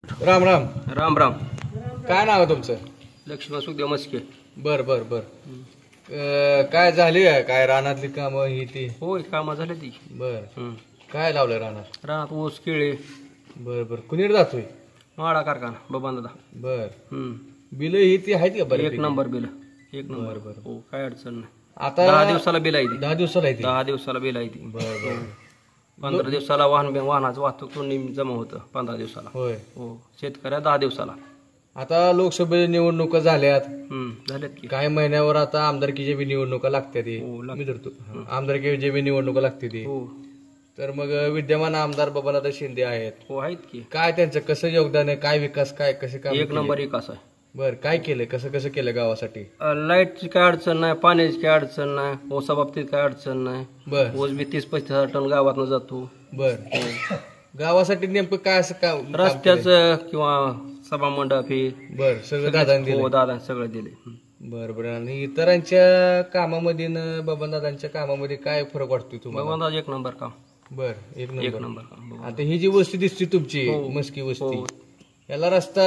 राम राम. राम राम. काय नाव आहे तुमचं? लक्ष्मण सुखदेव मस्के. बर बर बर. काय झाली काय रानातली कामं ही ती? होय, कामं झाले ती. बर. काय लावलंय रानात? रानात ऊस केळे. बर बर. कुणीकडे जातोय? माडा कारखाना बबन दादा. बर. बिल ही ती आहेत का? बरं, एक नंबर बिल. एक नंबर. बर. हो, काय अडचण नाही. आता 10 दिवसाला बिल आहे ती. 10 दिवसाला आहे ती? 10 दिवसाला बिल आहे ती. बर बर. 15 दिवसाला वाहनाचं वाहतूक करून जमा होतं 15 दिवसाला. होय. हो, शेतकऱ्या 10 दिवसाला. आता लोकसभेच्या निवडणुका झाल्यात. झाल्यात की. काही महिन्यावर आता आमदारकीच्या बी निवडणुका लागतात. हो, मी धरतो आमदारकीच्या बी निवडणुका लागते ती. हो तर मग विद्यमान आमदार बबनदादा शिंदे आहेत. हो, आहेत की. काय त्यांचं कसं योगदान आहे? काय विकास काय कसे काम? एक नंबर विकास आहे. बर. काय केलंय? कसं कसं केलं गावासाठी? लाईटची काय अडचण नाही, पाण्याची काय अडचण नाही, ऊसा बाबतीत काय अडचण नाही. बर ऊस बी 30-35 टन गावातनं जातो. बर. गावासाठी नेमकं काय असं काम? रस्त्याचं किंवा सभा मंडप हे बर सगळं दादांनी दिलं? हो, दादा सगळं दिले. बर बर. आणि इतरांच्या कामामध्ये बबनदादांच्या कामामध्ये काय फरक वाटतोय तुम्हाला? भगवान एक नंबर काम. बर. एक एक नंबर. नंबर काम. आता ही जी वस्ती दिसते तुमची हो. मस्की वस्ती, हो. याला रस्ता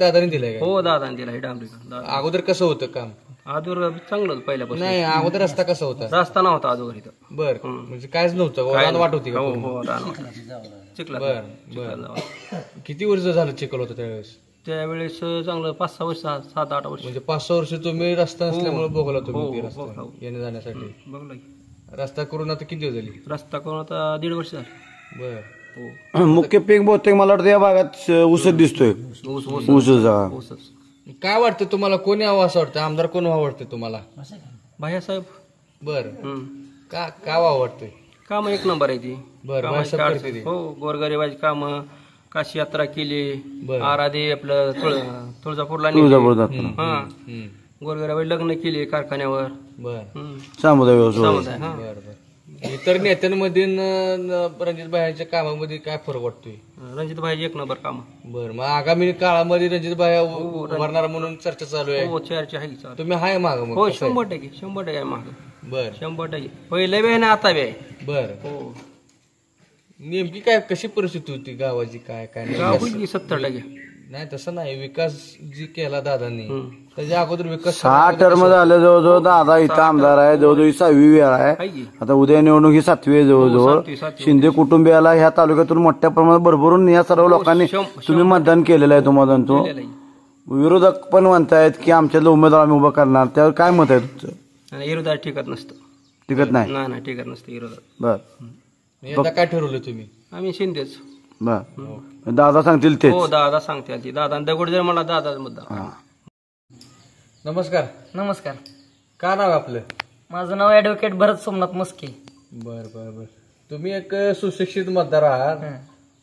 दादाने दिलाय का? हो, दादाने दिला हे डांबरीकरण. दादा अगोदर कसं होतं काम? आजवर चांगलं पहिल्यापासून. नाही, अगोदर रस्ता कसा होता? रस्ता नव्हता आजवर इथं. बर. म्हणजे कायच नव्हतं? रान वाट होती का? हो हो, रान चिखला. बर बर. किती वर्ष झालं चिखल होतं त्यावेळेस? त्यावेळेस चांगलं 5-6 वर्ष, 7-8 वर्ष. म्हणजे 5-6 वर्ष तुम्ही रस्ता नसल्यामुळे भोगला हो, तुम्ही ते हो, रस्ता हो. येण्या जाण्यासाठी? बघलं की. रस्ता करून आता किती दिवस झाली? रस्ता करून आता 1.5 वर्ष झालं. बर. हो. मुख्य पीक बहुतेक मला वाटतं या भागात ऊसच दिसतोय. ऊस ऊस ऊसच. ऊसच. काय वाटतं तुम्हाला? कोणी यावं असं वाटतं? आमदार कोण व्हावं वाटतं तुम्हाला? भाईसाहेब. बर. का का व्हावं वाटतंय? काम एक नंबर आहे ती. बर. कामाची भाईसाहेब काय करते अडचण? ते? हो, गोरगरिबाची कामं, काशी यात्रा केली, बरं. आराधी आपलं तुळजापूरला तुळजापूर नेली. जातो. हा, हम्म. गोरगरिबाची लग्न केली कारखान्यावर. बर सामुदायिक व्यवसाय. समुदाय. हा. बर बर. इतर नेत्यांमध्ये रणजित भाईंच्या कामामध्ये काय फरक वाटतोय? रणजित भाई एक नंबर काम. बर. मग आगामी काळामध्ये रणजित भाई उभारणार म्हणून चर्चा चालू आहे. हो, चर्चा आहे की चालू. तुम्ही हाय माग? मग हो, कसं आहे? 100% आहे माग. बर 100%. पहिले बी आहे ना आता बी आहे. बर. हो, नेमकी काय कशी परिस्थिती होती गावाची? काय काय नाही? गाव होईल की 70%. नाही तसं नाही. विकास जी केला दादांनी त्याच्या अगोदर विकास 6 टर्म झाले जवळजवळ. दादा इथं आमदार आहे, जवळजवळ ही 6वी वेळ आहे. आहे की. आता उद्या निवडणूक ही 7वी आहे जवळजवळ. 7वी. शिंदे कुटुंबियाला ह्या तालुक्यातून मोठ्या प्रमाणात भरभरून या सर्व लोकांनी तुम्ही मतदान केलेलं आहे. तो मतदान तो केलेलं आहे. विरोधक पण म्हणतायत की आमच्यातलं उमेदवार आम्ही उभा करणार. त्यावर काय मत आहे तुमचं? आणि विरोधात टिकत नसतं. टिकत नाही? नाही नाही, टिकत नसतं विरोधात. बर यंदा काय ठरवलं तुम्ही? आम्ही शिंदेच. बर. दादा सांगतील तेच. हो, दादा सांगते ती. दादा दगड जर मला दादा मुद्दा. नमस्कार. नमस्कार. काय नाव आहे आपलं? माझं नाव ऍडव्होकेट भरत सोमनाथ मस्के. बर बर बर. तुम्ही एक सुशिक्षित मतदार आहात.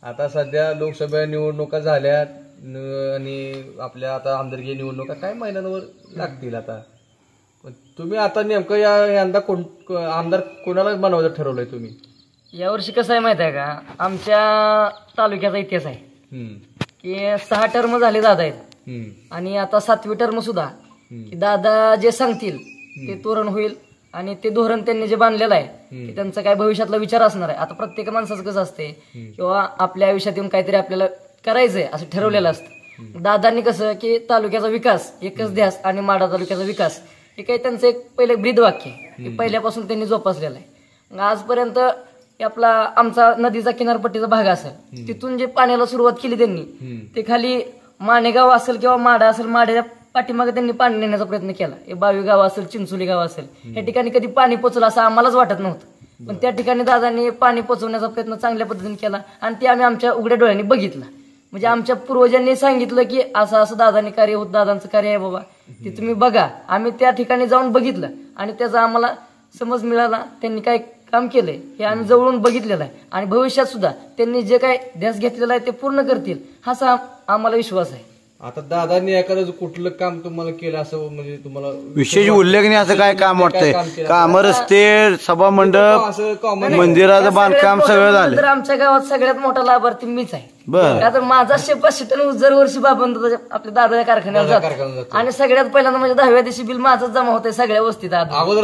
आता सध्या लोकसभा निवडणुका झाल्यात आणि आपल्या आता आमदारकी निवडणुका काही महिन्यांवर लागतील आता. पण तुम्ही आता नेमकं यंदा आमदार कोणाला बनवायचं ठरवलंय तुम्ही? यावर्षी कसं आहे माहित आहे का, आमच्या तालुक्याचा इतिहास आहे की 6 टर्म झाले दादा आहेत आणि आता 7वी टर्म सुद्धा. की दादा जे सांगतील ते तोरण होईल आणि ते धोरण त्यांनी जे बांधलेलं आहे की त्यांचा काय भविष्यातला विचार असणार आहे. आता प्रत्येक माणसाचं कसं असते किंवा आपल्या आयुष्यात येऊन काहीतरी आपल्याला करायचंय असं ठरवलेलं असतं. दादांनी कसं की तालुक्याचा विकास एकच ध्यास आणि माढा तालुक्याचा विकास हे काही त्यांचं एक पहिलं ब्रीदवाक्य आहे पहिल्यापासून त्यांनी जोपासलेलं आहे. आजपर्यंत आपला आमचा नदीचा किनारपट्टीचा भाग असेल तिथून जे पाण्याला सुरुवात केली त्यांनी ते खाली माणेगाव असेल किंवा माडा असेल, माड्याच्या पाठीमागे त्यांनी पाणी नेण्याचा प्रयत्न केला. हे बावी गाव असेल, चिंचोली गाव असेल, या ठिकाणी कधी पाणी पोचलं असं आम्हालाच वाटत नव्हतं. पण त्या ठिकाणी दादांनी पाणी पोचवण्याचा प्रयत्न चांगल्या पद्धतीने केला आणि ते आम्ही आमच्या उघड्या डोळ्यांनी बघितलं. म्हणजे आमच्या पूर्वजांनी सांगितलं की असं असं दादांनी कार्य होत, दादांचं कार्य आहे बाबा, ते तुम्ही बघा. आम्ही त्या ठिकाणी जाऊन बघितलं आणि त्याचा आम्हाला समज मिळाला. त्यांनी काय काम केलंय हे आम्ही जवळून बघितलेलं आहे आणि भविष्यात सुद्धा त्यांनी जे काय ध्यास घेतलेला आहे ते पूर्ण करतील असा आम्हाला विश्वास आहे. आता दादांनी एखादं कुठलं काम तुम्हाला केलं असं म्हणजे तुम्हाला विशेष उल्लेखनीय असं काय काम वाटतंय? काम, रस्ते, सभा मंडप, असं कॉमन मंदिराचं बांधकाम सगळं झालं. तर आमच्या गावात सगळ्यात मोठा लाभार्थी मीच आहे. बर. का तर माझा 500 टन ऊस दरवर्षी बाबा आपल्या दादाच्या कारखान्यावर जातो आणि सगळ्यात पहिल्यांदा म्हणजे 10व्या दिवशी बिल माझंच जमा होतंय सगळ्या वस्तीत अगोदर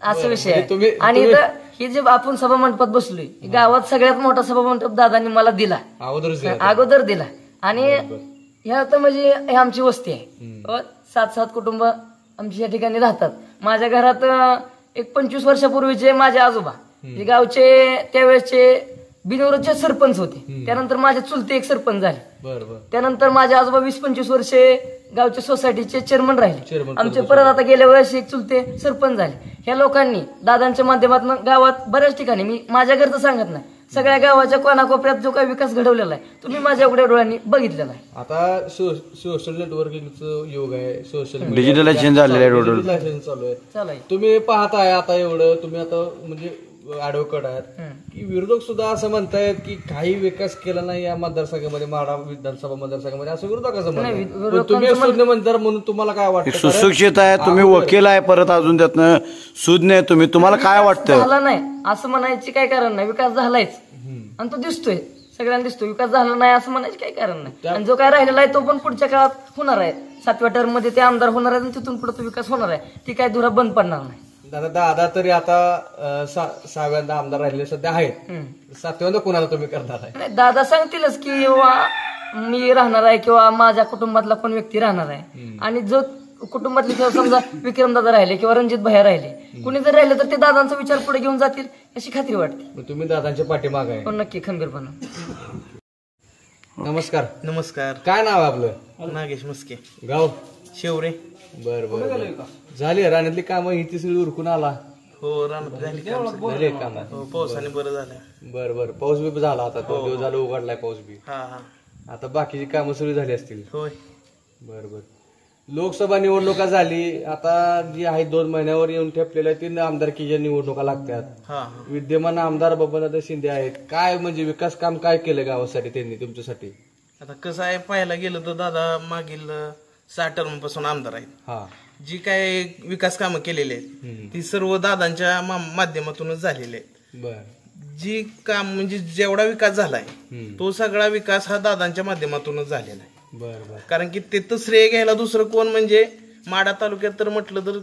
असं विषय आहे. आणि इथं ही जे आपण सभा मंडपात बसलोय गावात सगळ्यात मोठा सभा मंडप दादांनी मला दिला, अगोदर दिला. आणि ह्या तर म्हणजे हे आमची वस्ती आहे. 7 कुटुंब आमच्या या ठिकाणी राहतात. माझ्या घरात एक 25 वर्षापूर्वीचे माझे आजोबा जे गावचे त्यावेळेसचे बिनविरोधचे सरपंच होते. त्यानंतर माझे चुलते एक सरपंच झाले. त्यानंतर माझे आजोबा 20-25 वर्षे गावच्या सोसायटीचे चेअरमन राहिले. आमचे परत आता गेल्या वर्षी एक चुलते सरपंच झाले. ह्या लोकांनी दादांच्या माध्यमातून गावात बऱ्याच ठिकाणी, मी माझ्या घरचं सांगत नाही, सगळ्या गावाच्या कोणाकोपऱ्यात जो काही विकास घडवलेला आहे तुम्ही माझ्या उघड्या डोळ्यांनी बघितलेला आहे. आता सोशल नेटवर्किंगचं योग आहे, सोशल डिजिटलायझेशन झालेलं आहे, डिजिटलायझेशन चालू आहे. तुम्ही पाहताय आता एवढं, तुम्ही आता म्हणजे ऍडव्होकेट आहात की विरोधक सुद्धा असं म्हणतायत की काही विकास केला नाही या मतदारसंघामध्ये, माढा विधानसभा मतदारसंघामध्ये, असं विरोधक असं म्हणतात. पण तुम्ही सुज्ञ मतदार म्हणून तुम्हाला काय वाटतं? सुशिक्षित आहे तुम्ही, वकील आहे, परत अजून त्यातनं सुज्ञ आहे तुम्हाला काय वाटतं? झाला नाही असं म्हणायची काही कारण नाही. विकास झालायच आणि तो दिसतोय, सगळ्यांना दिसतोय. विकास झाला नाही असं म्हणायची काही कारण नाही. आणि जो काय राहिलेला आहे तो पण पुढच्या काळात होणार आहे. 7व्या टर्म मध्ये ते आमदार होणार आहेत आणि तिथून पुढे तो विकास होणार आहे. ती काय धुरा बंद पडणार नाही. दादा तरी आता 6व्यांदा आमदार राहिले सध्या आहेत, 7व्यांदा कोणाला तुम्ही करणार आहे? दादा सांगतीलच की मी राहणार आहे किंवा माझ्या कुटुंबातला कोण व्यक्ती राहणार आहे. आणि जो कुटुंबातले किंवा समजा विक्रमदादा राहिले किंवा रणजित भैया राहिले, कुणी जर राहिले तर ते दादांचा विचार पुढे घेऊन जातील अशी खात्री वाटते. तुम्ही दादांच्या पाठीमागे आहे? पण नक्की खंबीरपणा. नमस्कार. नमस्कार. काय नाव आहे आपलं? नागेश मस्के, गाव शेवरे. बर झाली रानातली कामं ही ती सगळी उरकून आला? हो, रानात झाली झाले काम? हो, पावसाने बरं झालं. बर पाऊस बी झाला आता, 2 दिवस झालं उघडलाय पाऊस बी. हा. आता बाकीची कामं सगळी झाली असतील? होय. बर लोकसभा निवडणुका झाली आता, जी आहे 2 महिन्यावर येऊन ठेपलेल्या 3 आमदारकीच्या निवडणुका लागतात. विद्यमान आमदार बबनदादा शिंदे आहेत. काय म्हणजे विकास काम काय केलं गावासाठी त्यांनी तुमच्यासाठी? आता कसं आहे, पाहायला गेलं तर दादा मागील 6 टर्म पासून आमदार आहेत. जी काय विकास कामं केलेली आहेत ती सर्व दादांच्या माध्यमातूनच झालेली आहेत. जी काम म्हणजे जेवढा विकास झालाय तो सगळा विकास हा दादांच्या माध्यमातूनच झालेला आहे. कारण की ते तर श्रेय घ्यायला दुसरं कोण, म्हणजे माढा तालुक्यात तर म्हटलं तर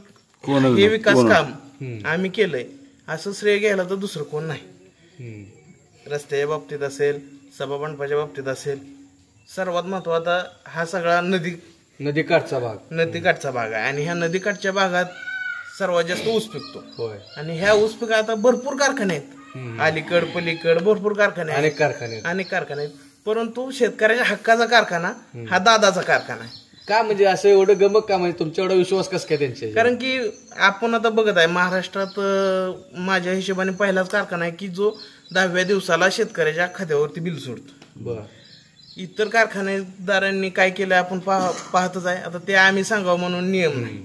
हे विकास काम आम्ही केलंय असं श्रेय घ्यायला तर दुसरं कोण नाही. रस्त्याच्या बाबतीत असेल, सभा मंडपाच्या बाबतीत असेल, सर्वात महत्वाचा हा सगळा नदीकाठचा भाग आहे. आणि ह्या नदीकाठच्या भागात सर्वात जास्त ऊस पिकतो. आणि ह्या ऊस पिका आता भरपूर कारखाने आहेत, अलीकड पलीकड भरपूर कारखाने, अनेक कारखाने आहेत. परंतु शेतकऱ्याच्या हक्काचा कारखाना हा दादाचा कारखाना आहे. का म्हणजे असं एवढं गमक का, म्हणजे तुमच्या एवढा विश्वास कसं काय त्यांच्या? कारण की आपण आता बघत आहे महाराष्ट्रात माझ्या हिशोबाने पहिलाच कारखाना आहे की जो 10व्या दिवसाला शेतकऱ्याच्या खात्यावरती बिल सोडतो. इतर कारखानेदारांनी काय केलं आपण पाहतच आहे. आता ते आम्ही सांगावं म्हणून नियम नाही.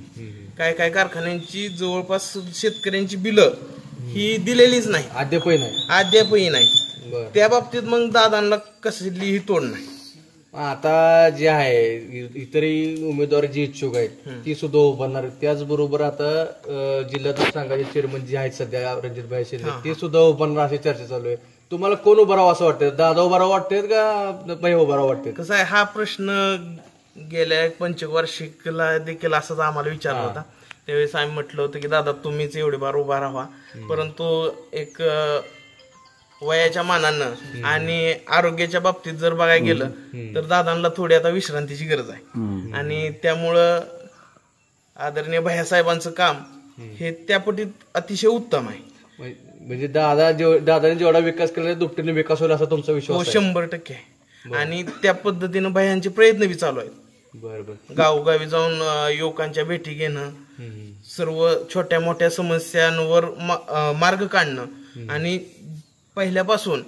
काय कारखान्यांची जवळपास शेतकऱ्यांची बिलं ही दिलेलीच नाही, अद्यापही नाही. त्या बाबतीत मग दादांना कसलीही तोड नाही. आता जे आहे इतरही उमेदवार जी इच्छुक आहेत ती सुद्धा उभारणार. त्याचबरोबर आता जिल्ह्यातून संघाचे चेअरमन जे आहेत सध्या रणजितभाई शिंदे, ते सुद्धा उभारणार अशी चर्चा चालू आहे. तुम्हाला कोण उभारावं असं वाटतं? दादा उभारावं वाटतेत का भाई उभारावं वाटते? कसं आहे, हा प्रश्न गेल्या 25वार्षिकला देखील असाच आम्हाला विचारला होता. त्यावेळेस आम्ही म्हटलं होतं की दादा तुम्हीच एवढे बार उभा राहा. परंतु एक वयाच्या मानानं आणि आरोग्याच्या बाबतीत जर बघायला गेलं तर दादांना थोडी आता विश्रांतीची गरज आहे. आणि त्यामुळं आदरणीय भैयासाहेबांचं काम हे त्यापटीत अतिशय उत्तम आहे. म्हणजे दादाने जेवढा विकास केला दुपटीने विकास होईल असा तुमचा विश्वास? 100% आहे. आणि त्या पद्धतीनं भैयांचे प्रयत्न बी चालू आहेत. गावोगावी जाऊन युवकांच्या भेटी घेणं, सर्व छोट्या मोठ्या समस्यांवर मार्ग काढणं. आणि पहिल्यापासून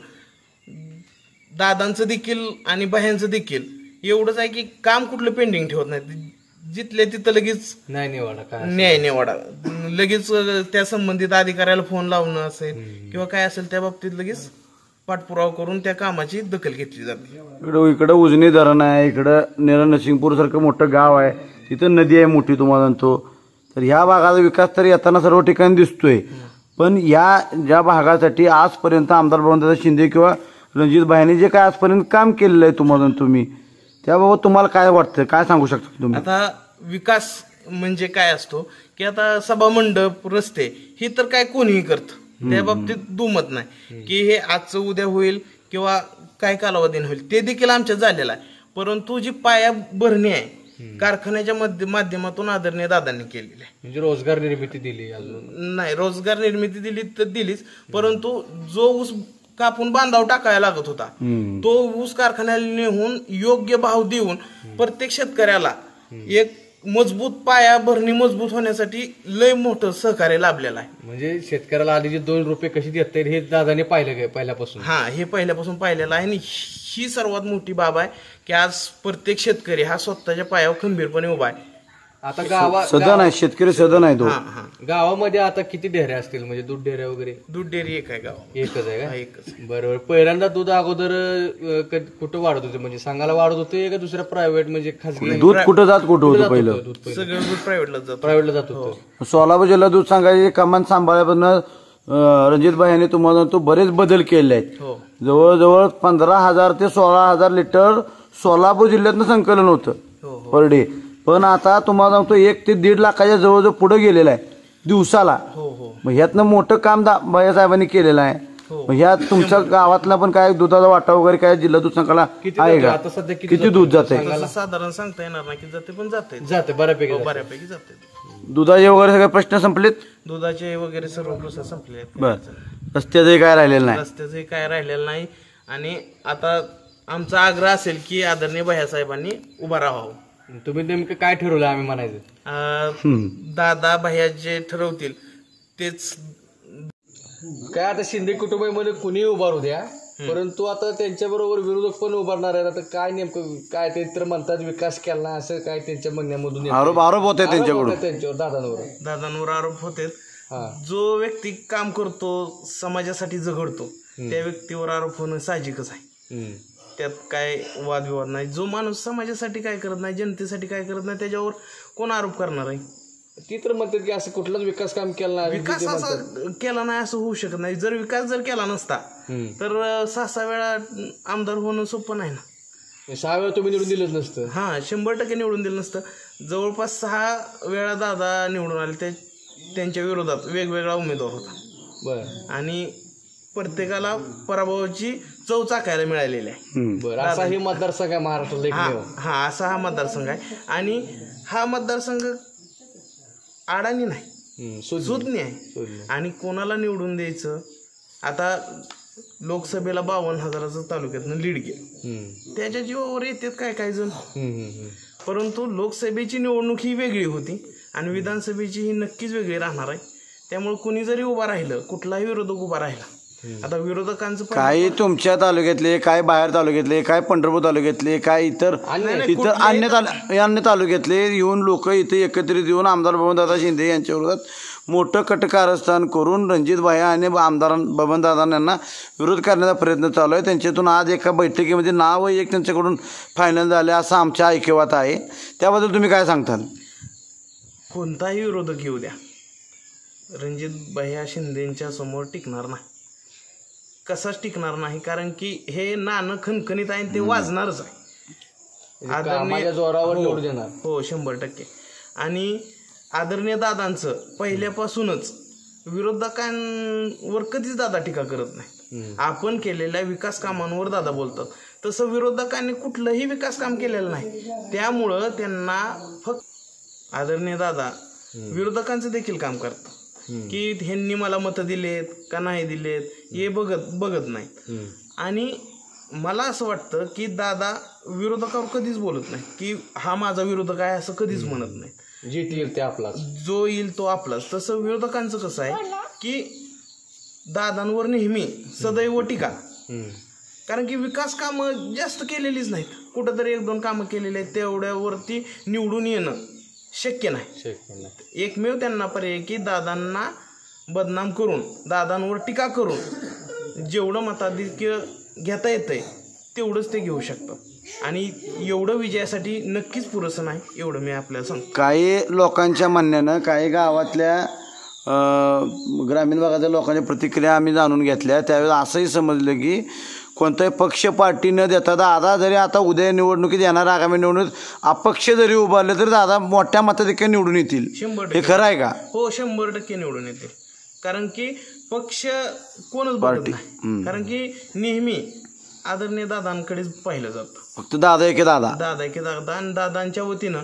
दादांचं देखील आणि भैयांचं देखील एवढंच आहे की काम कुठलं पेंडिंग ठेवत नाही. जिथल्या तिथं लगेच न्याय निवाडा लगेच त्या संबंधित अधिकाऱ्याला फोन लावणं असेल किंवा काय असेल त्या बाबतीत लगेच पाठपुरावा करून त्या कामाची दखल घेतली जाते. इकडं उजनी धरण आहे, इकडं नरसिंगपूर सारखं मोठं गाव आहे, तिथं नदी आहे मोठी तुम्हाला म्हणतो. तर ह्या भागाचा विकास तर येताना सर्व ठिकाणी दिसतोय. पण या ज्या भागासाठी आजपर्यंत आमदार बबनदादा शिंदे किंवा रणजितभाईंनी जे काय आजपर्यंत काम केलेलं आहे तुम्हाला तुम्ही, त्याबाबत तुम्हाला काय वाटतं, काय सांगू शकता तुम्ही? आता विकास म्हणजे काय असतो की आता सभा मंडप, रस्ते हे तर काय कोणीही करतं, त्या बाबतीत दुमत नाही की हे आजचं उद्या होईल किंवा काय कालावधीने होईल, ते देखील आमच्यात झालेलं आहे. परंतु जी पाया भरणी आहे कारखान्याच्या माध्यमातून आदरणीय दादांनी केलेली आहे. म्हणजे रोजगार निर्मिती दिली अजून नाही, रोजगार निर्मिती दिली तर दिलीच, परंतु जो ऊस कापून बांधाव टाकायला लागत होता तो ऊस कारखान्याला नेऊन योग्य भाव देऊन प्रत्येक शेतकऱ्याला एक मजबूत पाया भरणी मजबूत होण्यासाठी लय मोठं सहकार्य लाभलेलं आहे. म्हणजे शेतकऱ्याला आधीचे 2 रुपये कशी देता येईल हे दादाने पाहिलं काय पहिल्यापासून. हा, हे पहिल्यापासून पाहिलेलं आहे आणि ही सर्वात मोठी बाब आहे की आज प्रत्येक शेतकरी हा स्वतःच्या पायावर खंबीरपणे उभा आहे. आता सदन आहे, शेतकरी सदन आहे तो. गावामध्ये आता किती डेऱ्या असतील, म्हणजे दूध डेऱ्या वगैरे? दूध डेअरी एक आहे गाव, एकच आहे का? एकच. बरोबर. पहिल्यांदा दूध अगोदर कुठं वाढत होते, म्हणजे सांगायला वाढत होते का दुसऱ्या प्रायव्हेट म्हणजे खासगी? दूध कुठं होतं पहिलं? सगळं दूध प्रायव्हेटला जात. प्रायव्हेटला जात होतं. सोलापूर जिल्हा दूध सांगायचे कमान सांभाळल्यापासून रणजितभाई यांनी तुम्हाला तो बरेच बदल केले आहेत. हो, जवळजवळ 15,000 ते 16,000 लिटर सोलापूर जिल्ह्यातनं संकलन होतं पर डे. पण आता तुम्हाला सांगतो 1 ते 1.5 लाखाच्या जवळजवळ पुढे गेलेला आहे दिवसाला. हो. मग ह्यातनं मोठं काम भैया साहेबांनी केलेलं आहे. मग ह्यात तुमच्या गावातला पण काय दुधाचा वाटा वगैरे काय जिल्हा दूध संघाला आहे का? आता सध्या किती दूध जाते? साधारण सांगता येणार नाही की जाते, पण जाते बऱ्यापैकी. बऱ्यापैकी जाते. दुधाचे वगैरे सगळे प्रश्न संपलेत? दुधाचे वगैरे सर्व प्रोसेस संपले आहेत. बर, रस्त्याचे काय राहिलेलं नाही? रस्त्याचे काय राहिलेलं नाही. आणि आता आमचा आग्रह असेल की आदरणीय भैयासाहेबांनी उभा राहावं. तुम्ही नेमकं काय ठरवलं आम्ही म्हणायचं? दादा भैया जे ठरवतील तेच. काय आता शिंदे कुटुंबामध्ये कुणी उभारू द्या, परंतु आता त्यांच्या बरोबर विरोधक पण उभारणार आहेत. आता काय नेमकं काय ते तर म्हणतात विकास केला नाही, असं काय त्यांच्या म्हणण्यामधून आरोप होते त्यांच्याकडून, त्यांच्यावर दादांवर आरोप होते. जो व्यक्ती काम करतो समाजासाठी झगडतो त्या व्यक्तीवर आरोप होणं साहजिकच आहे. त्यात काय वादविवाद नाही. जो माणूस समाजासाठी काय करत नाही, जनतेसाठी काय करत नाही, त्याच्यावर कोण आरोप करणार आहे? ती तर म्हणतात की असं कुठलाच विकास काम केला नाही. विकास असा केला नाही असं होऊ शकत नाही. जर विकास केला नसता तर 6 वेळा आमदार होणं सोपं नाही ना. 6 वेळा तुम्ही निवडून दिलंच नसतं. 100% निवडून दिलं नसतं. जवळपास 6 वेळा दादा निवडून आले. त्यांच्या विरोधात वेगवेगळा उमेदवार होता. बरं. आणि प्रत्येकाला पराभवाची चव चाकायला मिळालेली आहे. बरं, असा हे मतदारसंघ आहे महाराष्ट्रात. असा हा मतदारसंघ आहे. आणि हा मतदारसंघ अडाणी नाही, सुज्ञ आहे. आणि कोणाला निवडून द्यायचं? आता लोकसभेला 52,000 तालुक्यातनं लीड गेलं, त्याच्या जीवावर येतात काय जण. परंतु लोकसभेची निवडणूक ही वेगळी होती आणि विधानसभेची ही नक्कीच वेगळी राहणार आहे. त्यामुळे कुणी जरी उभा राहिलं, कुठलाही विरोधक उभा राहिला, आता विरोधकांचं काही तुमच्या तालुक्यातले, काय बाहेर तालुक्यातले, काय पंढरपूर तालुक्यातले, काय इतर अन्य तालुक्यातले येऊन लोक इथे एकत्रित येऊन आमदार बबनदादा शिंदे यांच्या विरोधात मोठं कटकारस्थान करून रणजितभाई आणि आमदार बबनदादा यांना विरोध करण्याचा प्रयत्न चालू आहे. त्यांच्यातून आज एका बैठकीमध्ये नाव एक त्यांच्याकडून फायनल झाले असं आमच्या ऐकिवात आहे. त्याबद्दल तुम्ही काय सांगताल? कोणताही विरोधक येऊ द्या, रणजितभाई शिंदेच्या समोर टिकणार नाही. कसाच टिकणार नाही, कारण की हे नाणं खणखणीत आहे, ते वाजणारच आहे. जोरावर निवडून देणार. हो, 100%. आणि आदरणीय दादांचं पहिल्यापासूनच विरोधकांवर कधीच दादा टीका करत नाही. आपण केलेल्या विकास कामांवर दादा बोलतात. तसं विरोधकांनी कुठलंही विकास काम केलेलं नाही. त्यामुळं त्यांना फक्त आदरणीय दादा विरोधकांचं देखील काम करतात की ह्यांनी मला मतं दिलेत का नाही दिलेत हे बघत नाहीत. आणि मला असं वाटतं की दादा विरोधकावर कधीच बोलत नाही की हा माझा विरोधक आहे असं कधीच म्हणत नाही. येईल ते आपलाच, जो येईल तो आपलाच. तसं विरोधकांचं कसं आहे की दादांवर नेहमी सदैव टीका, कारण की विकास कामं जास्त केलेलीच नाहीत. कुठंतरी 1-2 कामं केलेली आहेत, तेवढ्यावरती निवडून येणं शक्य नाही. एकमेव त्यांना पर्याय की दादांना बदनाम करून, दादांवर टीका करून जेवढं मताधिक्य घेता येतंय तेवढंच ते घेऊ शकतात. आणि एवढं विजयासाठी नक्कीच पुरेसं नाही, एवढं मी आपल्याला सांगतो. काही लोकांच्या म्हणण्यानं, काही गावातल्या ग्रामीण भागातल्या लोकांच्या प्रतिक्रिया आम्ही जाणून घेतल्या. त्यावेळेस असंही समजलं की कोणताही पक्ष पार्टी न देता दादा जरी आता उद्या निवडणुकीत येणार आगामी निवडणुकीत अपक्ष जरी उभारले तरी दादा मोठ्या मताधिक्य निवडून येतील. 100%. हे खरं आहे का? हो, 100% निवडून येतील. कारण की पक्ष कोणच बघत नाही. कारण की नेहमी आदरणीय दादांकडेच पाहिलं जातं. फक्त दादा एके दादा. दादा की दादा आणि दादांच्या वतीनं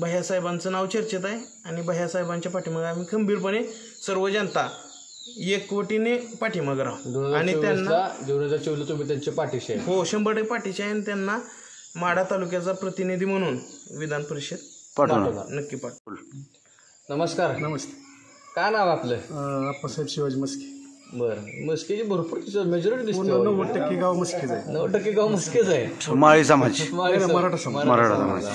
भैयासाहेबांचं नाव चर्चेत आहे आणि भैयासाहेबांच्या पाठीमागे आम्ही खंबीरपणे सर्व जनता एकवटीने पाठीमागे राहू आणि त्यांना 2024 तुम्ही त्यांच्या पाठीशी आहे. हो 100% पाठीचे आहे आणि त्यांना माढा तालुक्याचा प्रतिनिधी म्हणून विधान परिषद पाठवणार. नक्की पाठवू. नमस्कार. नमस्ते. काय नाव आपलं? आप्पासाहेब शिवाजी मस्के. बरं, मस्केची भरपूर मेजॉरिटी दिसते. 90% गाव मस्केच आहे. 9% गाव मस्केच आहे. माळी समाज. मराठा समाज. मराठा समाज.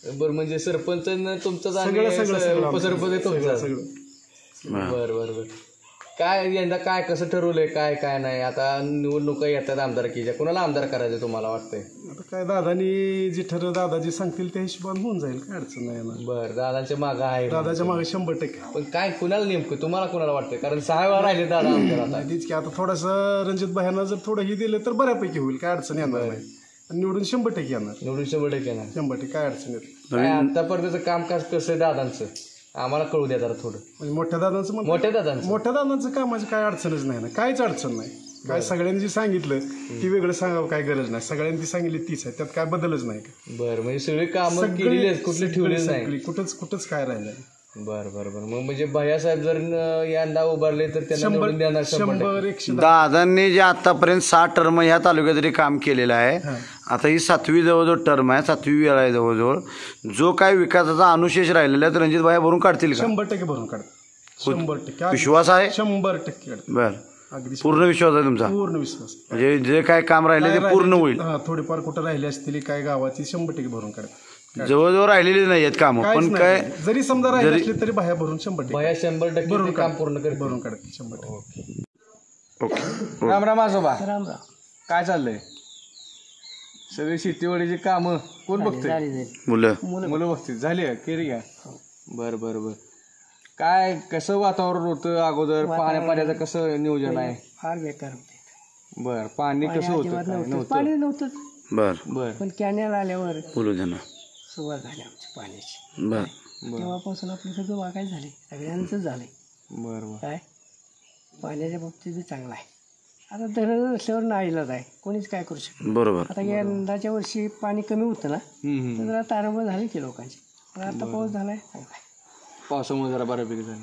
बरं, म्हणजे सरपंच तुमचं सगळं उपसरपंच तुमचं. सगळं. बरं. काय यंदा काय कसं ठरवलंय, काय नाही? आता निवडणुका येतात आमदारकीच्या, कोणाला आमदार करायचं तुम्हाला वाटतंय? आता काय दादानी जे ठरलं, दादा जे सांगतील त्या हिशोबाने होऊन जाईल, काय अडचण नाही येणार. बरं, दादांच्या मागं आहे. दादाच्या मागे 100%. पण काय कुणाला नेमकं तुम्हाला कोणाला वाटतंय? कारण 6 वेळा राहिले दादा आमदार आता. तीच की आता थोडंसं रणजित भाईंना जर थोडं ही दिलं तर बऱ्यापैकी होईल, काय अडचण येणार नाही. आणि निवडून 100% येणार. निवडून 100% येणार. 100% काय अडचण येत. काय आतापर्यंतचं कामकाज कसं आहे दादांचं आम्हाला कळू द्या जरा थोडं. म्हणजे मोठ्या दादांचं मोठ्या दादांचं कामाची काय अडचणच नाही ना, काहीच अडचण नाही. काय सगळ्यांनी जी सांगितलं ती वेगळं सांगावं काय गरज नाही. सगळ्यांनी ती सांगितली तीच आहे, त्यात काय बदलच नाही. बरं, म्हणजे सगळी कामं केलेली आहेत, कुठली ठेवलेली नाही. कुठंच काय राहिलं. बरं. मग म्हणजे भैयासाहेब जर यंदा उभारले तर त्यांना निवडून देणार 100-110. दादांनी जे आतापर्यंत 6 टर्म ह्या तालुक्यात तरी काम केलेलं आहे. आता ही 7वी जवळजवळ टर्म आहे, 7वी वेळ आहे जवळजवळ. जो काय विकासाचा अनुशेष राहिलेला आहे तर रणजित भाई भरून काढतील का? 100% भरून काढतात. 100% विश्वास आहे? 100% बर, पूर्ण विश्वास आहे तुमचा? पूर्ण विश्वास. म्हणजे जे काय काम राहिले ते पूर्ण होईल. थोडेफार कुठं राहिले असतील काय गावाची 100% भरून काढतात. जवळजवळ राहिलेली नाही आहेत काम, पण काय जरी समजा राहिले असले तरी बाहेर भरून 100% भैया 100% काम पूर्ण करते. भरून काढतात 100%. ओके. राम आजोबा, राम काय चाललंय? सगळी शेतीवाडीची कामं कोण बघतोय? मुलं बघतील. झाली केली का? बरं. काय कसं वातावरण होतं अगोदर? पाण्याचं कसं नियोजन आहे? फार बेकार होते. बरं, पाणी कसं होतं? पाणी नव्हतं. बर, पण कॅनेल आल्यावर बोलू द्या ना. सुरुवात झाली आमची पाण्याची. बर. तेव्हापासून आपलं सगळं वागायचं झाले, सगळ्यांचं झालंय. बरं. काय पाण्याच्या बाबतीत चांगला आहे. आता धरण नसल्यावर नाईलाज आहे, कोणीच काय करू शकत. बरोबर. आता यंदाच्या वर्षी पाणी कमी होतं ना, तर जरा तारंबळ झाली की लोकांची. पण आता पाऊस झालाय चांगला आहे. पावसामुळे जरा बऱ्यापैकी झालं.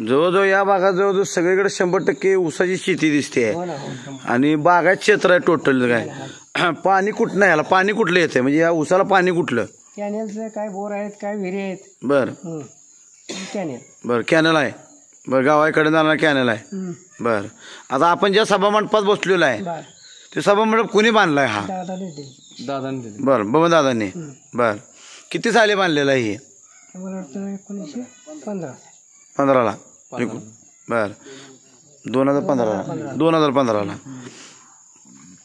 जवळजवळ या भागात जवळजवळ सगळीकडे 100% ऊसाची शेती दिसते हो ना, आणि बागायत क्षेत्र आहे टोटल. काय पाणी कुठं याला पाणी कुठलं येतंय? म्हणजे या ऊसाला पाणी कुठलं? कॅनेलचं काय बोर आहेत, काय विहिरी आहेत. बर. कॅनल आहे. बरं, गावाकडे जाणार कॅनल आहे. बर. आता आपण ज्या सभामंडपात बसलेलो आहे ते सभामंडप कोणी बांधलाय? हा दादांनी. बरं, बबन दादांनी. बर. किती साली बांधलेला आहे? मला वाटतं 1915. 15ला. बर, 2015ला.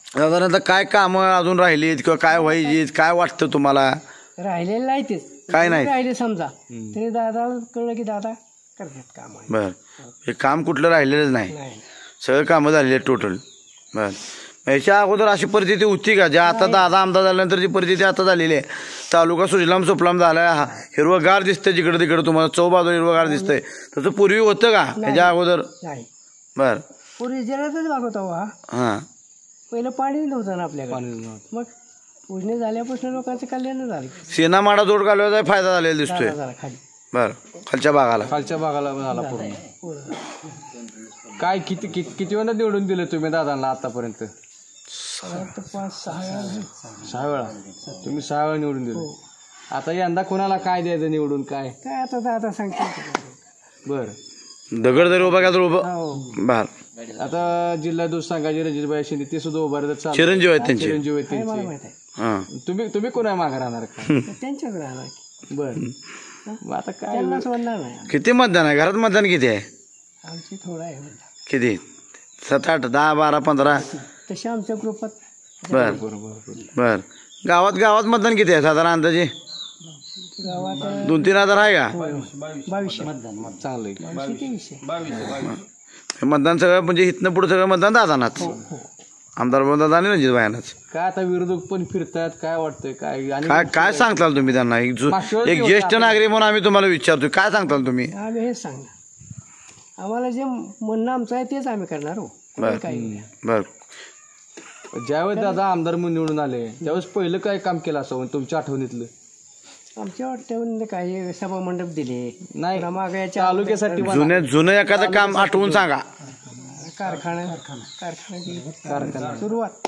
साधारणतः काय कामं अजून राहिलीत किंवा काय व्हायची, काय वाटतं तुम्हाला? राहिलेले नाही तेच काय नाही राहिले समजा तरी दादा कळलं की दादा करतात काम. बर, हे काम कुठलं राहिलेलंच नाही, सगळं कामं झालेली आहेत टोटल. बर. याच्या अगोदर अशी परिस्थिती होती का ज्या आता दादा आमदार झाल्यानंतर जी परिस्थिती आता झालेली आहे? तालुका सुजलाम सुफलाम झालाय, हिरवगार दिसतंय जिकडे तिकडे, तुम्हाला चौबाजू हिरवगार दिसतंय. तसं पूर्वी होतं का ह्याच्या अगोदर? नाही. बर. पूर्वी जरातच भाग होता हा. हां, पहिलं पाणी नव्हतं ना आपल्याकडे. मग उजने झाल्यापासून लोकांचं कल्याण झालं. सेना माडा जोड घालवायचा फायदा झालेला दिसतोय. खाली बर, खालच्या भागाला झाला पूर्ण. काय किती वेळा निवडून दिले तुम्ही दादांना आतापर्यंत? 6 वेळा. तुम्ही 6 वेळा निवडून दिले. आता यंदा कोणाला काय द्यायचं निवडून? काय आता दादा सांगतो. बर. दगड जरी उभा केला उभं. बर. आता जिल्हा दूध सांगायचे रणजितभाई शिंदे ते सुद्धा उभारतात. चिरंजीव आहेत त्यांचे. चिरंजीव आहेत त्यांचे. हां, तुम्ही कोणा मागे राहणार का? त्यांच्याकडे राहणार. बर. आता काय त्यांनाच म्हणणार नाही. किती मतदान आहे घरात? मतदान किती आहे? आमची थोडं आहे. किती? 7, 8, 10, 12, 15? तसे आमच्या ग्रुपात. बर. गावात मतदान किती आहे साधारण अंदाजे? गावात 2-3 हजार आहे का? 2200 चांगलं. 2200 मतदान सगळं म्हणजे इथनं पुढे सगळं मतदान दादानाच, आमदार दादा आणि रणजित भाईनाच. काय आता विरोधक पण फिरतात, काय वाटतंय? काय सांगताल तुम्ही त्यांना? एक ज्येष्ठ नागरिक म्हणून आम्ही तुम्हाला विचारतोय, काय सांगताल तुम्ही? आम्ही हेच सांगणार, आम्हाला जे म्हणणं आमचं आहे तेच आम्ही करणार. हो. बर. ज्यावेळेस दादा आमदार म्हणून निवडून आले त्यावेळेस पहिलं काय काम केलं असं तुमच्या आठवणीतलं? आमच्या वाटतं काही सभा मंडप दिले नाही मागे तालुक्यासाठी जुनं एखादं काम आठवून सांगा. कारखाना सुरुवात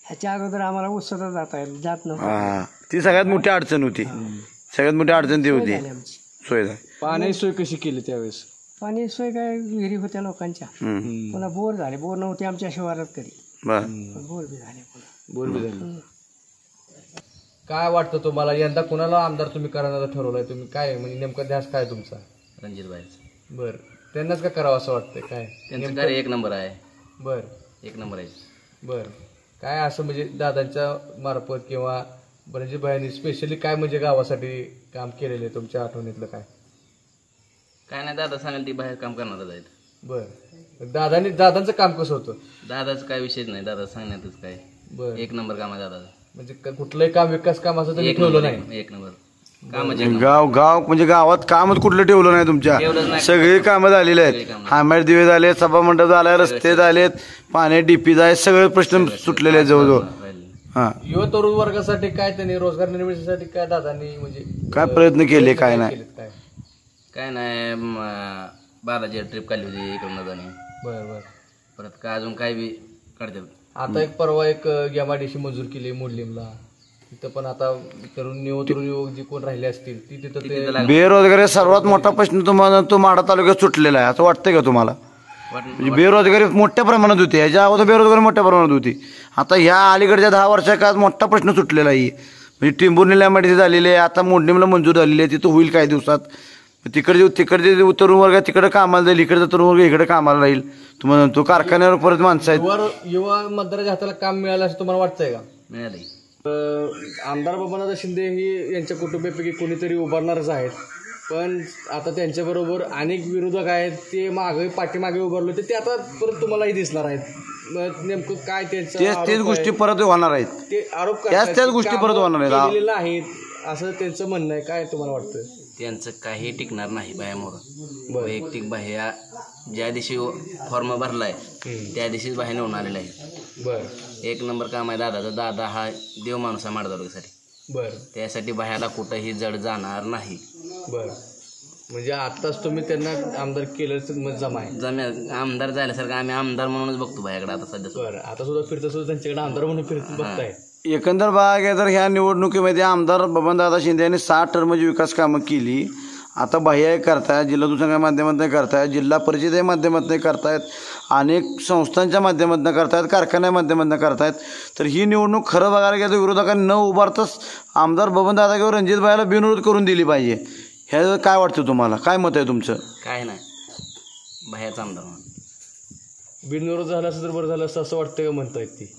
ह्याच्या अगोदर आम्हाला उत्सवात जात नव्हतं. ती सगळ्यात मोठी अडचण होती. सगळ्यात मोठी अडचण ती होती. सोय झाली. पाण्याची सोय कशी केली त्यावेळेस? पाणी सोय काय विहिरी होत्या लोकांच्या, पुन्हा बोर झाले. बोर नव्हते आमच्या शिवारात कधी, बोर बी झाले. बोर बी झाले. काय वाटतं तुम्हाला यंदा कोणाला आमदार तुम्ही करण्याचा ठरवलाय? तुम्ही काय म्हणजे नेमका ध्यास काय तुमचा? रणजित भाई. बर, त्यांनाच का करावं असं वाटतंय? काय त्यांचं कार्य एक नंबर आहे. बर, एक नंबर आहे. बर, काय असं म्हणजे दादांच्या मार्फत किंवा रणजित भाईंनी स्पेशली काय म्हणजे गावासाठी काम केलेलं आहे तुमच्या आठवणीतलं? काय नाही, दादा सांगाल ती बाहेर काम करणारच आहेत. बर, दादांचं काम कसं होतं? दादाच काय विषयच नाही, दादा सांगण्यातच काय. बर, एक नंबर काम आहे दादाचं. म्हणजे कुठलंही काम विकास काम असं तुम्ही ठेवलं नाही? एक नंबर कामाचे गाव म्हणजे गावात कामच कुठलं ठेवलं नाही तुमच्या. सगळी कामं झालेली आहेत. हामेर दिवे झाले, सभा मंडप झाला, रस्ते झालेत, पाणी डीपी झाले, सगळे प्रश्न सुटलेले आहेत जवळजवळ. हा, युवा तरुण वर्गासाठी काय त्यांनी रोजगार निर्मितीसाठी काय दादांनी म्हणजे काय प्रयत्न केले? काय नाही. काय नाही, बालाजी ट्रिप काढली होती इकडून दादाने. बर बर. परत काय अजून काय बी काढतात. आता एक परवा एक गेमाडीशी मंजूर केली मोडलीमला. तिथं पण आता तरुण युवक जे कोण राहिले असतील ती तिथं ते बेरोजगारी सर्वात मोठा प्रश्न तुम्हाला तो माढा तालुक्यात सुटलेला आहे असं वाटतंय का तुम्हाला? म्हणजे बेरोजगारी मोठ्या प्रमाणात होती. ह्याच्या अगोदर बेरोजगारी मोठ्या प्रमाणात होती. आता ह्या अलीकडच्या 10 वर्षाच्या काळात मोठा प्रश्न सुटलेला आहे. म्हणजे टिंबुर्णीला मध्ये झालेले आहे, आता मोडणीला मंजूर झालेली आहे. तिथं होईल काही दिवसात. तिकडचे तरुण वर्ग तिकडे कामाला जाईल, इकडचा तरुण वर्ग इकडे कामाला राहील. तुम्हाला तो कारखान्यावर परत माणसं आहेत. युवा मतदाराच्या हाताला काम मिळालं असं तुम्हाला वाटतंय का? मिळाले. आमदार बाबांना शिंदे ही यांच्या कुटुंबापैकी कोणीतरी उभारणारच आहेत, पण आता त्यांच्याबरोबर अनेक विरोधक आहेत. ते पाठीमागे उभारले ते आता परत तुम्हालाही दिसणार आहेत. नेमकं काय तेच गोष्टी परत होणार आहेत. ते आरोप त्याच गोष्टी परत होणार आहेत असं त्यांचं म्हणणं आहे. काय तुम्हाला वाटतं? त्यांचं काही टिकणार नाही बाह्यामुळं. वैयक्तिक बाह्या ज्या दिवशी फॉर्म भरलाय त्या दिवशीच बाहेर निवडून आलेला आहे. बर, एक नंबर काम आहे दादाचा. दादा हा देव माणूस आहे माढा तालुक्यासाठी. बर, त्यासाठी बाह्याला कुठंही जड जाणार नाही. बर, म्हणजे आताच तुम्ही त्यांना आमदार केलं जमा आहे. आमदार झाल्यासारखं आम्ही आमदार म्हणूनच बघतो बाह्याकडे आता सध्या. बरं, आता सुद्धा फिरता सुद्धा त्यांच्याकडे आमदार म्हणून बघताय. एकंदर बघा तर ह्या निवडणुकीमध्ये आमदार बबनदादा शिंदे यांनी 60 टर्मची विकास कामं केली. आता बाह्य करतायत, जिल्हा दुसऱ्या माध्यमातून करतायत, जिल्हा परिषदेच्या माध्यमातून करतायत, अनेक संस्थांच्या माध्यमातून करतायत, कारखान्याच्या माध्यमातून करतायत. तर ही निवडणूक खरं बघायला गेलं विरोधकांनी न उभारताच आमदार बबनदादा किंवा रणजित भाईला बिनविरोध करून दिली पाहिजे. ह्याचं काय वाटतं तुम्हाला? काय मत आहे तुमचं? काय नाही, बाह्याचा आमदार बिनविरोध झाला असं तर बरं झालं असं वाटतं का म्हणतायत ती?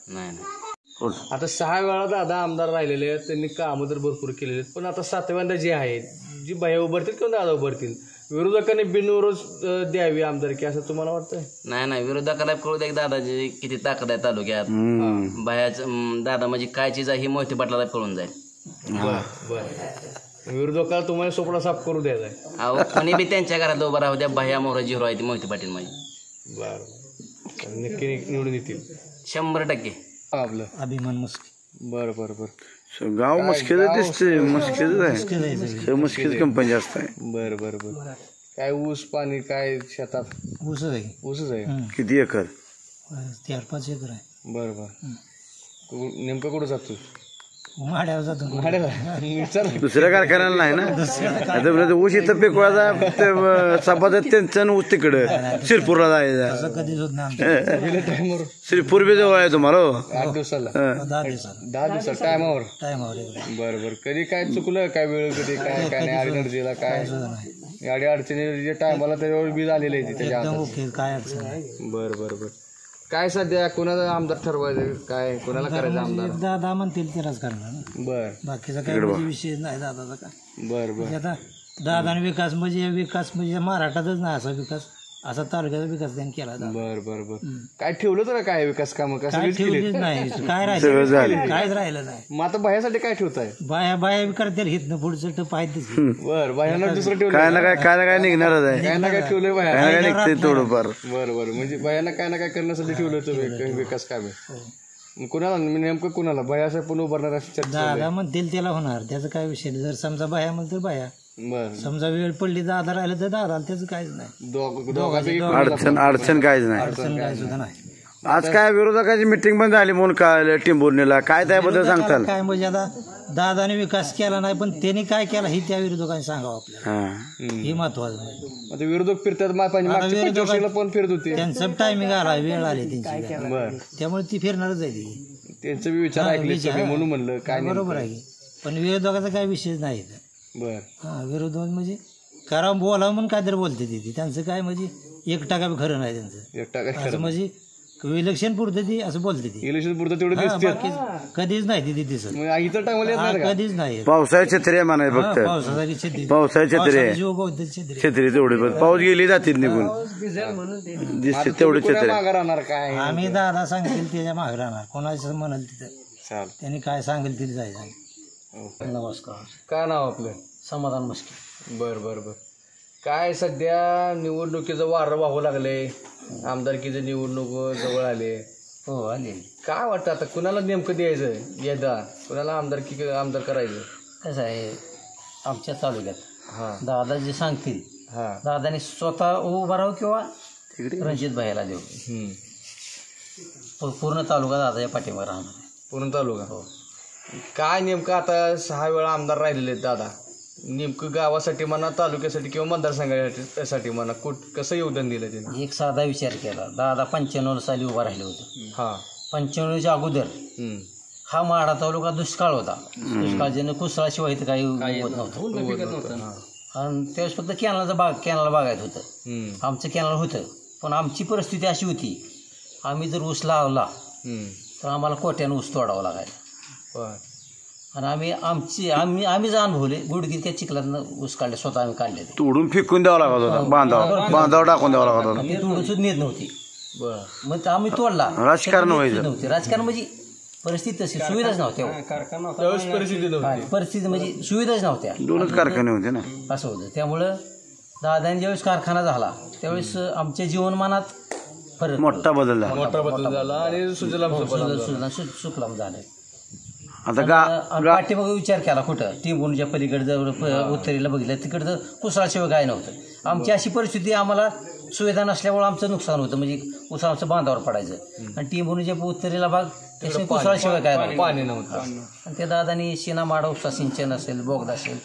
नाही. आता 6 वेळा दादा आमदार राहिलेले आहेत, त्यांनी कामं तर भरपूर केलेले आहेत, पण आता 7व्यांदा जे आहेत जी बाह्या उभारतील किंवा दादा उभारतील, विरोधकांनी बिनविरोध द्यावी आमदारकी असं तुम्हाला वाटतंय? नाही, विरोधकाला कळू द्या दादाची किती ताकद आहे तालुक्यात. बाह्याचं दादा म्हणजे काय चीज आहे ही मोहिते पाटलाला कळून जाईल. बरं, विरोधकाला तुम्हाला सोपडा साफ करू द्यायचा आहे. अहो कोणी बी त्यांच्या घरात उभं राहू द्या, बाह्या मोहरा झिरो आहे ती मोहिते पाटील माझी. बरं, नक्की निवडून येतील 100%. आपलं अभिमान मुस्के. बरं बरं बरं. गाव मस्केच दिसते, मस्केच आहे, मस्केच कंपनी जास्त आहे. बरं बरं बरं. काय ऊस पाणी काय शेतात? ऊसच आहे. ऊसच आहे. किती एकर? 4-5 एकर आहे. बरं बरं. नेमकं कुठं जातो? माड्यावर जातो. दुसऱ्या कारखान्याला नाही ना. ऊस इथं पिकवायचा सभाचा त्यांचं ऊस तिकडं शिरपूरला जायचा. कधीच होत नाही. श्रीपूर बी जवळ आहे तुम्हाला. 8 दिवसाला? 10 दिवसाला टायमावर. बरं बरं. कधी काय चुकलं काय वेळ कधी काय काय नाही अडचणीला काय गाडी अडचणी जे टायमाला त्याच्यावर बी झालेलं आहे त्याच्या हातात. काय अडचण नाही. बरं बरं बरं. काय सध्या कोणाला आमदार ठरवायचं? काय कोणाला करायचं आमदार? दादा म्हणतील त्यालाच करणार. बर, बाकीचा काय विषय नाही दादाचा. काय बर बर. आता दादा विकास म्हणजे महाराष्ट्रातच नाही असा विकास असा तालुक्याचा विकास त्यांनी केला होता. बर बर बर. काय ठेवलं तर काय विकास काम काय ठेवलीच नाही, काय सगळं झालं. राहिलं, कायच राहिलं नाही. मग आता बाह्यासाठी काय ठेवताय? बाया बाया बी करतील हितनं पुढचं पाहिजेच. बर बाह्यांना दुसरं ठेवलं काय ना काय निघणारच आहे. काय ना काय ठेवलंय बाह्या. काय ना काय निघते थोडंफार. बरं बरं. म्हणजे बाह्यांना काय ना काय करण्यासाठी ठेवलं तुम्ही विकास कामे. कुणाला नेमकं कुणाला बाह्यासाठी पण उभारणार अशी चर्चा चालू आहे? दादा म्हणतील त्याला होणार, त्याचं काय विषय नाही. जर समजा बाया म्हणतील तर बाया, बरं. समजा वेळ पडली दादा राहिलं तर दादा, त्याचं काहीच नाही. दोघांपैकी अडचण काहीच नाही. अडचण काय सुद्धा नाही. आज काय विरोधकाची मिटिंग पण झाली म्हणून काय टिंबुर्णीला, काय त्याबद्दल सांगताल? काय म्हणजे आता दादाने विकास केला नाही, पण त्यांनी काय केला हे त्या विरोधकांनी सांगावं आपल्याला, हा. हे महत्वाचं आहे. आता विरोधक फिरतात पण फिरत होते. त्यांचं टायमिंग आला, वेळ आली त्यांची, बरं. त्यामुळे ती फिरणारच आहे ती. त्यांचं बी विचार ऐकले तुम्ही म्हणून म्हणलं काय बरोबर आहे की. पण विरोधकाचा काय विषयच नाही. बर. हा, विरोधक म्हणजे करावं बोलावं म्हणून काय तरी बोलते ती. त्यांचं काय म्हणजे 1% बी खरं नाही त्यांचं. एकटा काय असं म्हणजे इलेक्शन पुरते ती असं बोलते ती. इलेक्शन पुरतं तेवढं हा, दिसते. बाकी कधीच नाही ती दिसत. इतर टायमाला येत हा, नाही का? कधीच नाही. पावसाळ्यात छत्री आहे म्हणाय हा, फक्त. पावसाची छत्री, पावसाळ्यात छत्री आहे. जीव गवतात छत्री. छत्री तेवढी पण पाऊस गेली जातील निघून दिसते तेवढी कुठल्या छत्री. मागं राहणार काय? आम्ही दादा सांगतील त्याच्या मागे राहणार, कोणाचं म्हणाल तिथं चाल. त्यांनी काय सांगेल तिथे जायचं. नमस्कार. काय नाव आपलं? समाधान मस्के. बर बर बर. काय सध्या निवडणुकीचं वारं वाहू लागले, आमदारकीचं निवडणूक जवळ आले. हो आले. काय वाटतं आता कुणाला नेमकं द्यायचं यदा, कुणाला आमदार करायचं? कसं आहे आमच्या तालुक्यात हा दादा जे सांगतील, हा. दादाने स्वतः उभा राहू किंवा रणजित भाईला देऊ. पूर्ण तालुका दादाच्या पाठीमागे राहणार आहे. पूर्ण तालुका. हो. काय नेमकं आता 6 वेळा आमदार राहिलेले आहेत दादा, नेमकं गावासाठी म्हणा, तालुक्यासाठी किंवा मतदारसंघासाठी म्हणा, कसं योगदान दिलं त्यांनी? एक साधा विचार केला. दादा 95 साली उभा राहिले होते. हा. 95च्या अगोदर हा माढा तालुका दुष्काळ होता. दुष्काळाने कुसळाशिवाय इथं काही होत नव्हतं. आणि त्यावेळेस फक्त कॅनलला बागायत होतं. आमचं कॅनल होतं, पण आमची परिस्थिती अशी होती, आम्ही जर ऊस लावला तर आम्हाला कोट्यानं ऊस तोडावा लागायचा. आणि आम्ही अनुभवले गुडघीच्या चिखलातनं ऊस काढले, स्वतः आम्ही काढले. तोडून फेकून द्यावा लागत होता, बांधावर टाकून द्यावा लागत होता. ती तोडून सुद्धा नेत नव्हती. मग आम्ही तोडला. राजकारण व्हायचं नव्हते. राजकारण म्हणजे परिस्थिती तशी, सुविधाच नव्हत्या. परिस्थिती म्हणजे सुविधाच नव्हत्या. 2च कारखाने होते ना, असं होतं. त्यामुळं दादाने ज्यावेळेस कारखाना झाला त्यावेळेस आमच्या जीवनमानात फरक, मोठा बदल झाला आणि सुखलाम झालं. आता पाठीमागे विचार केला कुठं टिंबूनच्या पलीकडे जर उत्तरेला बघितलं तिकडचं कुसळाशिवाय काय नव्हतं. आमची अशी परिस्थिती, आम्हाला सुविधा नसल्यामुळे आमचं नुकसान होतं, म्हणजे ऊस आमचं बांधावर पडायचं. आणि टिंबूनच्या उत्तरेला भाग त्याच्या कुसळाशिवाय काय पाणी नव्हतं. आणि त्या दादानी शिना माडा उपसा सिंचन असेल, बोगदा असेल,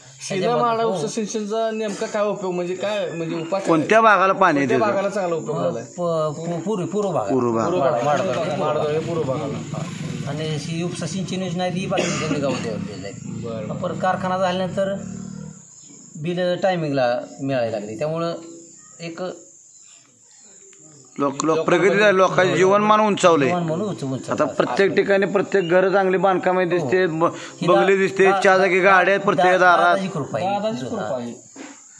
सिंचनचा नेमका काय उपयोग, म्हणजे काय म्हणजे उपाय? कोणत्या भागाला पाणी येते? भागाला चांगला उपयोग झालाय? पूर्व भाग, पूर्व भागाला. आणि ही उपसा सिंचन योजना आहे ती बाकी गाव आहे. परत कारखाना झाल्यानंतर बिल टायमिंगला मिळायला लागली. त्यामुळं एक प्रगती झाली, लोकांचे जीवनमान उंचावले. आता प्रत्येक ठिकाणी प्रत्येक घर चांगली बांधकामे दिसते, बंगले दिसते, 4 जागी गाड्या प्रत्येक दारात.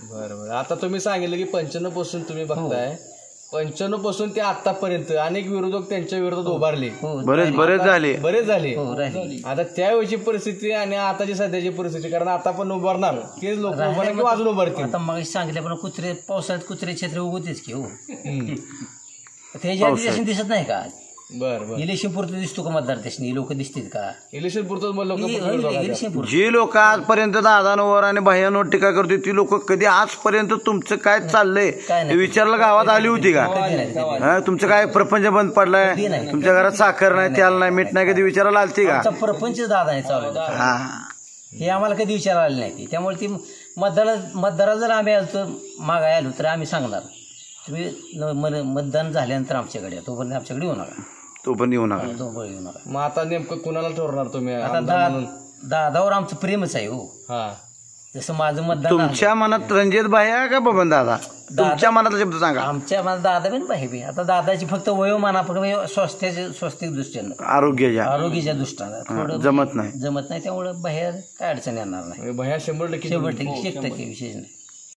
बरं. आता तुम्ही सांगितलं की 95 पासून तुम्ही बघताय, 95 पासून ते आतापर्यंत अनेक विरोधक त्यांच्या विरोधात उभारले, बरेच झाले. आता त्यावेळीची परिस्थिती आणि आताची सध्याची परिस्थिती, कारण आता पण उभारणार तेच लोक उभारणार किंवा अजून उभारतील. आता मग सांगितलं पण कुत्रे पावसाळ्यात कुत्रे क्षेत्र उगवतेच की. हो त्याच्या दिसत नाही का? बरं. इलेक्शन पुरतं दिसतो का मतदार? त्याशी लोक दिसतील का? इलेक्शन पुरतं इलेक्शन जी लोक आजपर्यंत दादांवर आणि भैयानवर टीका करते, ती लोक कधी आजपर्यंत तुमचं काय चाललंय ते विचारला गावात आली होती का? तुमचं काय प्रपंच बंद पडलाय, तुमच्या घरात साखर नाही, तेल नाही, मीठ नाही, कधी विचारायला आलती का? प्रपंच दादाने चालू हे आम्हाला कधी विचार आले नाही. त्यामुळे ती मतदाराला जर आम्ही मागाय आलो तर आम्ही सांगणार, तुम्ही मतदान झाल्यानंतर आमच्याकडे, तोपर्यंत आमच्याकडे येऊ नका, तो येऊ नका. मग आता नेमकं कुणाला ठरवणार तुम्ही? आता दादावर आमचं प्रेमच आहे. हो जसं माझं मतदान. तुमच्या मनात रणजित भाई का बबन दादा? तुमच्या मनातला शब्द सांगा. आमच्या मनात दादा पण भाई. आता दादाची फक्त वयोमाना स्वास्थ्य दृष्टीनं, आरोग्याच्या दृष्टीनं थोडं जमत नाही. त्यामुळे बाहेर काय अडचण येणार नाही. 100% विशेष नाही.